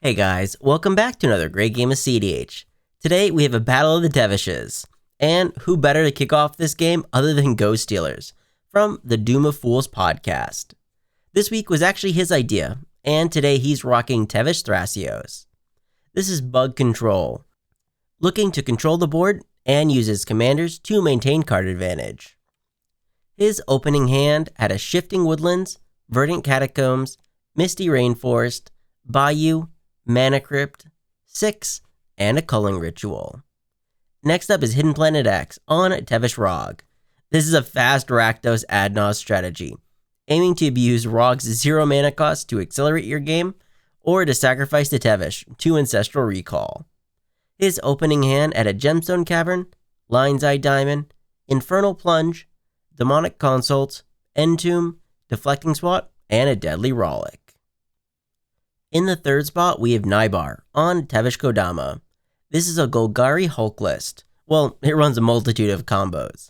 Hey guys, welcome back to another great game of CEDH. Today we have a battle of the Teveshes, and who better to kick off this game other than Ghost Stealers from the Doom of Fools podcast. This week was actually his idea, and today he's rocking Tevesh Thrasios. This is bug control, looking to control the board and use his commanders to maintain card advantage. His opening hand had a Shifting Woodlands, Verdant Catacombs, Misty Rainforest, Bayou, Mana Crypt, 6, and a Culling Ritual. Next up is Hidden Planet X on Tevesh Rog. This is a fast Rakdos Adnos strategy, aiming to abuse Rog's 0 mana cost to accelerate your game, or to sacrifice the Tevesh to Ancestral Recall. His opening hand had a Gemstone Cavern, Lion's Eye Diamond, Infernal Plunge, Demonic Consult, Entomb, Deflecting Swat, and a Deadly Rollick. In the third spot, we have Nybar on Tevesh Kodama. This is a Golgari Hulk list. Well, it runs a multitude of combos,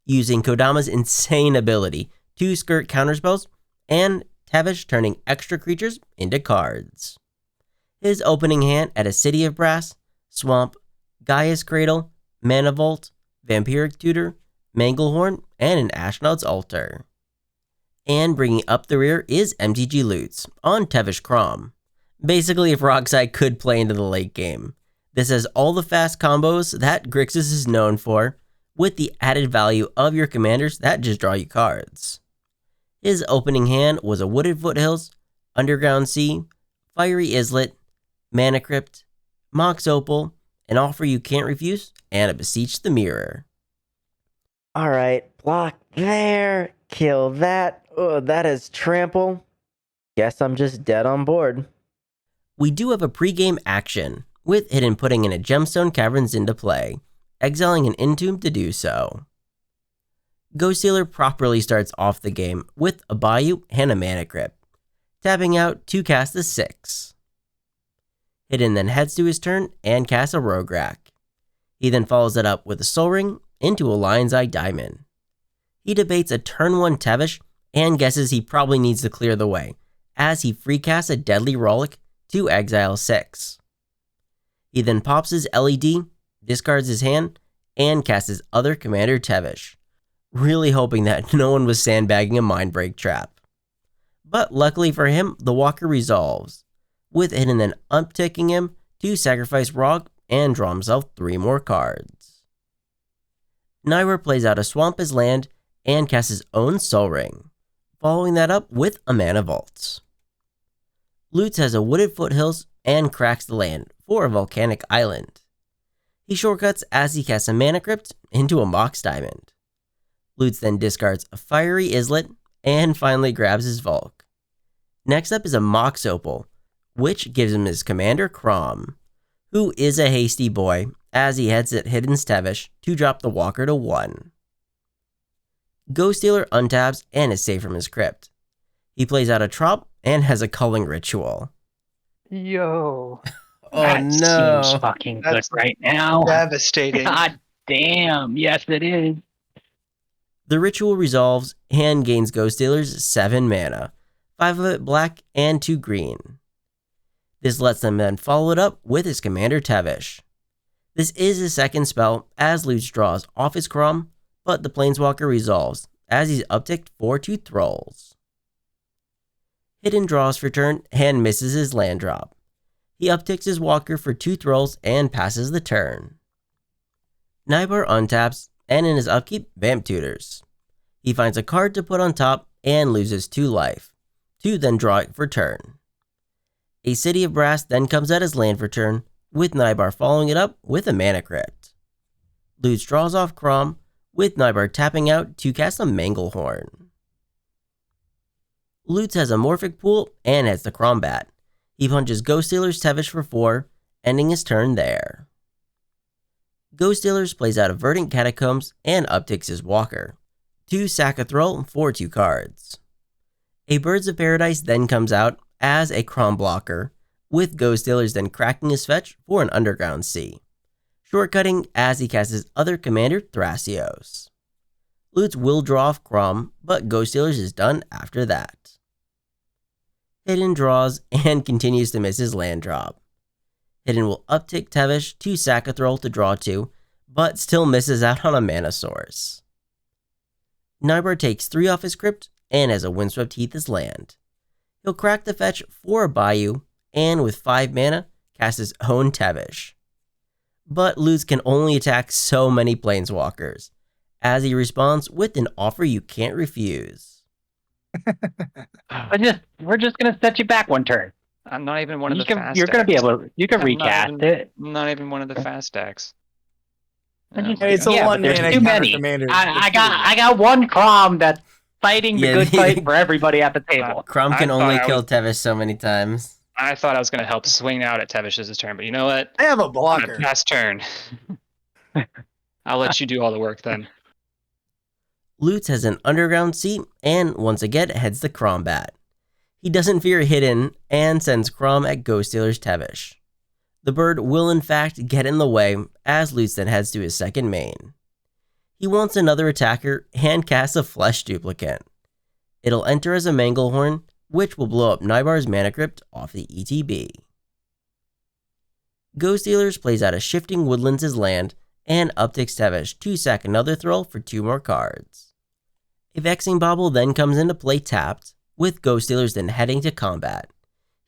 using Kodama's insane ability to skirt counterspells, and Tevesh turning extra creatures into cards. His opening hand had a City of Brass, Swamp, Gaia's Cradle, Mana Vault, Vampiric Tutor, Manglehorn, and an Ashnod's Altar. And bringing up the rear is mtga Loots on Tevesh Kraum. Basically, if Rockside could play into the late game. This has all the fast combos that Grixis is known for, with the added value of your commanders that just draw you cards. His opening hand was a Wooded Foothills, Underground Sea, Fiery Islet, Mana Crypt, Mox Opal, an Offer You Can't Refuse, and a Beseech the Mirror. Alright, block there, kill that. Oh, that is trample. Guess I'm just dead on board. We do have a pre-game action, with Hidden putting in a Gemstone Caverns into play, exiling an Entomb to do so. Ghost Stealer properly starts off the game with a Bayou and a Mana Crypt, tapping out to cast a 6. Hidden then heads to his turn and casts a Rograkh. He then follows it up with a Soul Ring into a Lion's Eye Diamond. He debates a turn 1 Tevesh and guesses he probably needs to clear the way, as he free casts a Deadly Rollick to exile 6. He then pops his LED, discards his hand, and casts his other commander Tevesh, really hoping that no one was sandbagging a Mindbreak trap. But luckily for him, the Walker resolves, with Hidden then upticking him to sacrifice Rog and draw himself 3 more cards. Nybar plays out a Swamp as land and casts his own Soul Ring, following that up with a Mana Vault. Loots has a Wooded Foothills and cracks the land for a Volcanic Island. He shortcuts as he casts a Mana Crypt into a Mox Diamond. Loots then discards a Fiery Islet and finally grabs his Volk. Next up is a Mox Opal, which gives him his commander Kraum, who is a hasty boy as he heads at Hidden's Tevesh to drop the Walker to 1. Ghost Stealer untabs and is safe from his crypt. He plays out a Trop and has a Culling Ritual. Yo. Oh that no. seems fucking That's good right now. Devastating. God damn. Yes, it is. The ritual resolves and gains Ghost Stealer's 7 mana, 5 of it black and 2 green. This lets them then follow it up with his commander Tevesh. This is his second spell as Loots draws off his Kraum, but the Planeswalker resolves as he's upticked for 2 Thralls. Hidden draws for turn and misses his land drop. He upticks his Walker for 2 Thralls and passes the turn. Nybar untaps and in his upkeep Vamp Tutors. He finds a card to put on top and loses 2 life, to then draw it for turn. A City of Brass then comes out as land for turn, with Nybar following it up with a Mana Crypt. Loots draws off Kraum, with Nybar tapping out to cast a Manglehorn. Loots has a Morphic Pool and has the Crombat. He punches Ghost Stealer's Tevesh for 4, ending his turn there. Ghost Stealers plays out a Verdant Catacombs and upticks his Walker, to sack a Thrall for 2 cards. A Birds of Paradise then comes out as a Crom blocker, with Ghost Stealers then cracking his fetch for an Underground Sea, shortcutting as he casts his other commander Thrasios. Loots will draw off Kraum, but Ghost Stealers is done after that. Hidden draws and continues to miss his land drop. Hidden will uptick Tevesh to sack a Thrall to draw 2, but still misses out on a mana source. Nybar takes 3 off his crypt and has a Windswept Heath as land. He'll crack the fetch for a Bayou, and with 5 mana, cast his own Tevesh. But Lutz can only attack so many Planeswalkers, as he responds with an offer you can't refuse. We're just gonna set you back one turn. I'm not even one of the fast You're gonna be able to. You can I'm recast it. Not even one of the fast stacks. It's a Yeah, but one there's mana too counter many. commander. I got one Kraum that's fighting the Yeah, good fight for everybody at the table. Kraum can I only thought I kill was- Tevesh so many times. I thought I was going to help swing out at Tevish's turn, but you know what? I have a I'm blocker. going to pass turn. I'll let you do all the work then. Lutz has an underground seat and once again heads to Crombat. He doesn't fear Hidden and sends Kraum at Ghost Stealer's Tevesh. The bird will in fact get in the way as Lutz then heads to his second main. He wants another attacker and casts a Flesh Duplicate. It'll enter as a Manglehorn, which will blow up Nybar's Mana Crypt off the ETB. Ghost Stealers plays out a Shifting Woodlands as land and upticks Tevesh to sack another Thrall for 2 more cards. A Vexing Bauble then comes into play tapped, with Ghost Stealers then heading to combat.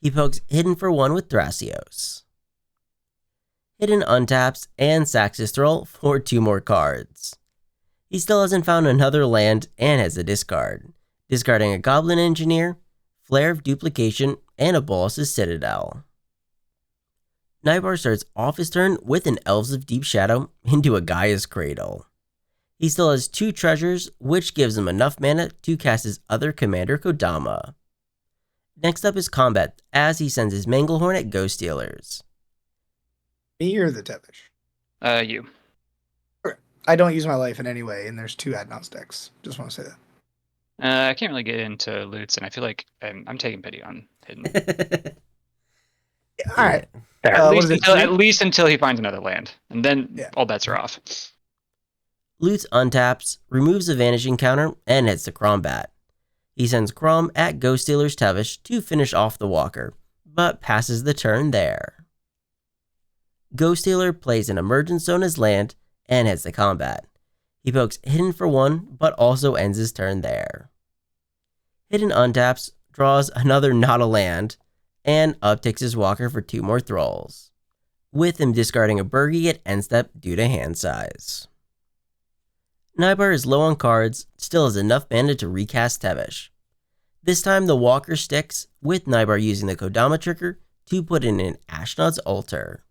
He pokes Hidden for 1 with Thrasios. Hidden untaps and sacks his Thrall for 2 more cards. He still hasn't found another land and has a discard, discarding a Goblin Engineer, Flare of Duplication, and a Bolas's Citadel. Nybar starts off his turn with an Elves of Deep Shadow into a Gaia's Cradle. He still has 2 treasures, which gives him enough mana to cast his other commander, Kodama. Next up is combat, as he sends his Manglehorn at Ghost Stealers. Me or the Tevesh? You. I don't use my life in any way, and there's 2 Adnos decks. Just want to say that. I can't really get into loots, and I feel like I'm taking pity on Hidden. All right. Fair. At least until he finds another land, and then all bets are off. Lutz untaps, removes a Vanishing counter, and heads to Crombat. He sends Kraum at Ghost Stealer's Tevesh to finish off the Walker, but passes the turn there. Ghost Stealer plays an Emergence Zone as land and heads to combat. He pokes Hidden for 1, but also ends his turn there. Hidden untaps, draws another not a land, and upticks his Walker for 2 more Thralls, with him discarding a Burgie at end step due to hand size. Nybar is low on cards, still has enough mana to recast Tevesh. This time the Walker sticks, with Nybar using the Kodama trigger to put in an Ashnod's Altar.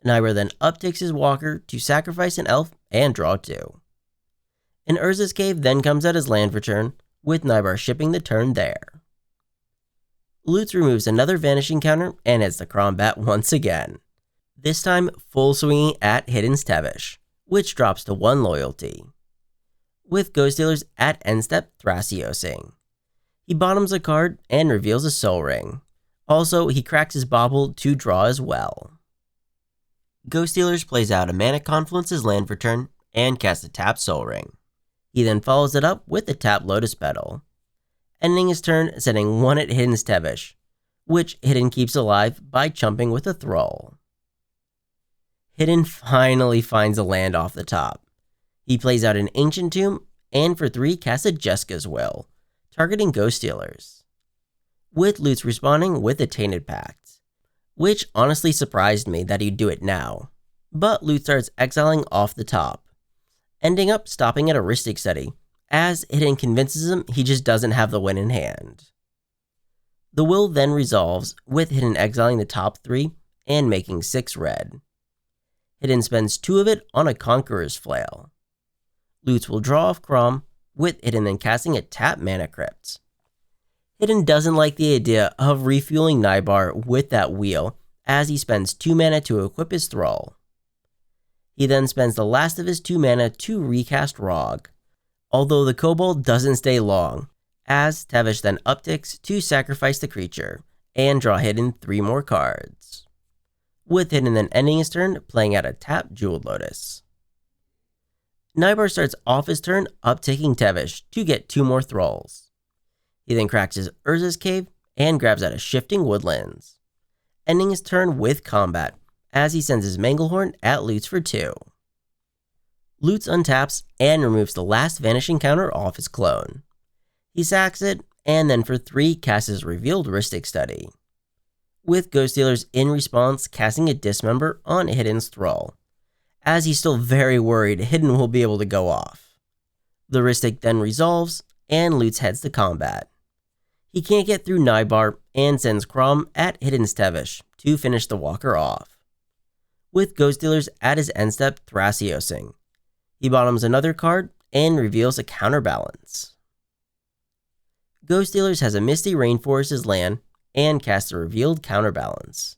Nybar then upticks his Walker to sacrifice an Elf and draw 2. An Urza's Cave then comes out as land for turn, with Nybar shipping the turn there. Lutz removes another Vanishing counter and heads to Crombat once again. This time full swinging at Hidden's Tevesh, which drops to 1 loyalty. With Ghost Stealers at end step Thrasiosing. He bottoms a card and reveals a Soul Ring. Also, he cracks his Bauble to draw as well. Ghost Stealers plays out a Mana Confluence as land for turn and casts a tapped Soul Ring. He then follows it up with a tapped Lotus Petal, ending his turn sending 1 at Hidden's Tevesh, which Hidden keeps alive by chumping with a Thrall. Hidden finally finds a land off the top. He plays out an Ancient Tomb and for 3 casts a Jeska's Will, targeting Ghost Stealers, with Lutz responding with a Tainted Pact, which honestly surprised me that he'd do it now, but Lutz starts exiling off the top, ending up stopping at a Rhystic Study, as Hidden convinces him he just doesn't have the win in hand. The will then resolves, with Hidden exiling the top 3 and making 6 red. Hidden spends 2 of it on a Conqueror's Flail. Lutz will draw off Kraum, with Hidden then casting a tap Mana Crypt. Hidden doesn't like the idea of refueling Nybar with that wheel, as he spends 2 mana to equip his Thrall. He then spends the last of his 2 mana to recast Rog, although the Kobold doesn't stay long, as Tevesh then upticks to sacrifice the creature and draw Hidden 3 more cards, with Hidden then ending his turn playing out a tapped Jeweled Lotus. Nybar starts off his turn upticking Tevesh to get 2 more Thralls. He then cracks his Urza's Cave and grabs out of Shifting Woodlands, ending his turn with combat as he sends his Manglehorn at Lutz for 2. Lutz untaps and removes the last vanishing counter off his clone. He sacks it, and then for 3 casts his revealed Rhystic Study, with Ghost Stealers in response casting a Dismember on Hidden's Thrall, as he's still very worried Hidden will be able to go off. The Rhystic then resolves, and Lutz heads to combat. He can't get through Nybar and sends Kraum at Hidden's Tevesh to finish the walker off, with Ghost Dealers at his end step Thrasiosing. He bottoms another card and reveals a Counterbalance. Ghost Dealers has a Misty Rainforest as land and casts a revealed Counterbalance.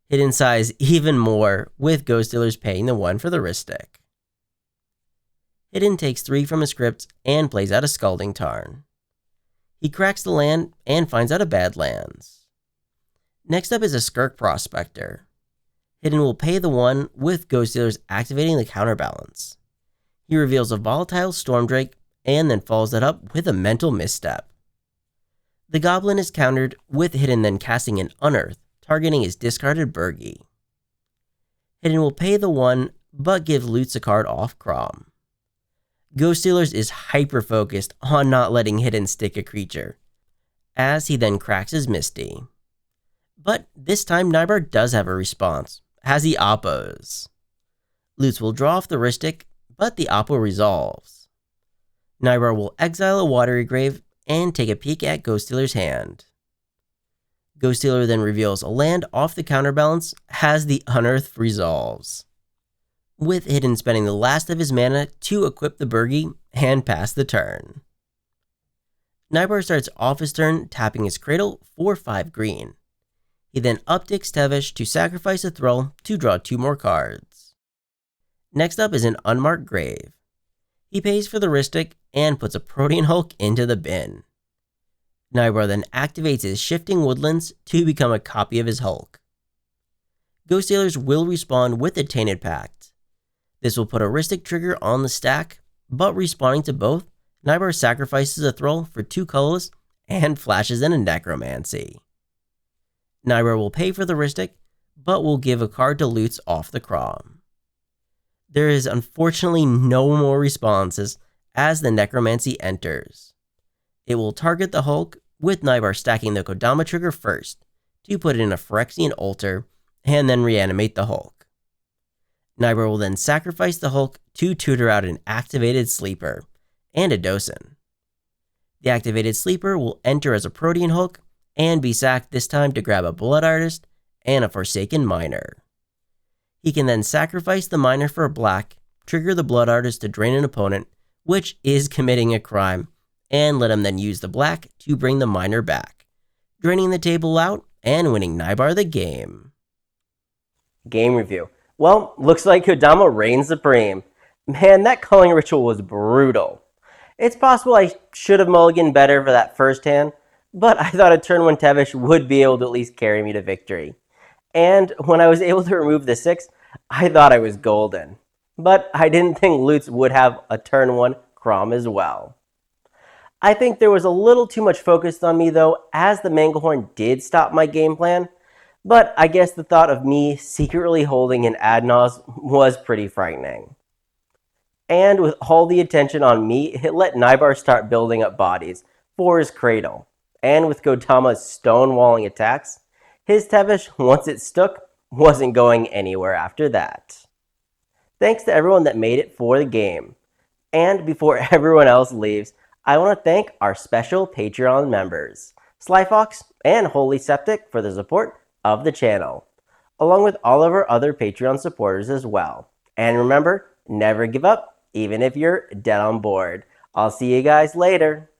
Hidden sighs even more, with Ghost Dealers paying the 1 for the Rhystic. Hidden takes 3 from his crypt and plays out a Scalding Tarn. He cracks the land and finds out a Badlands. Next up is a Skirk Prospector. Hidden will pay the 1, with Ghost Dealers activating the Counterbalance. He reveals a volatile Stormdrake and then follows that up with a Mental Misstep. The Goblin is countered, with Hidden then casting an Unearth, targeting his discarded Burgi. Hidden will pay the 1, but give Lutz a card off Kraum. Ghost Stealers is hyper-focused on not letting Hidden stick a creature, as he then cracks his Misty. But this time Nybar does have a response, as he oppos. Lutz will draw off the Rhystic, but the oppo resolves. Nybar will exile a Watery Grave and take a peek at Ghost Stealer's hand. Ghost Stealer then reveals a land off the Counterbalance as the Unearth resolves, with Hidden spending the last of his mana to equip the Burgi and pass the turn. Nybar starts off his turn tapping his Cradle for 5 green. He then upticks Tevesh to sacrifice a Thrall to draw 2 more cards. Next up is an Unmarked Grave. He pays for the Rhystic and puts a Protean Hulk into the bin. Nybar then activates his Shifting Woodlands to become a copy of his Hulk. Ghost Stealers will respawn with a Tainted Pact. This will put a Rhystic trigger on the stack, but respawning to both, Nybar sacrifices a Thrall for 2 colorless and flashes in a Necromancy. Nybar will pay for the Rhystic, but will give a card to Lutz off the Kraum. There is unfortunately no more responses as the Necromancy enters. It will target the Hulk, with Nybar stacking the Kodama trigger first to put in a Phyrexian Altar and then reanimate the Hulk. Nybar will then sacrifice the Hulk to tutor out an activated Sleeper and a Dosen. The activated Sleeper will enter as a Protean Hulk and be sacked this time to grab a Blood Artist and a Forsaken Miner. He can then sacrifice the Miner for a black, trigger the Blood Artist to drain an opponent, which is committing a crime, and let him then use the black to bring the Miner back, draining the table out and winning Nybar the game. Game review. Well, looks like Kodama reigns supreme. Man, that culling ritual was brutal. It's possible I should have mulliganed better for that first hand, but I thought a turn 1 Tevesh would be able to at least carry me to victory. And when I was able to remove the 6, I thought I was golden. But I didn't think Lutz would have a turn 1 Kraum as well. I think there was a little too much focus on me though, as the Manglehorn did stop my game plan, but I guess the thought of me secretly holding an Adnos was pretty frightening. And with all the attention on me, it let Nybar start building up bodies for his Cradle. And with Kodama's stonewalling attacks, his Tevesh, once it stuck, wasn't going anywhere after that. Thanks to everyone that made it for the game. And before everyone else leaves, I want to thank our special Patreon members, Slyfox and Holy Septic, for the support of the channel, along with all of our other Patreon supporters as well. And remember, never give up, even if you're dead on board. I'll see you guys later.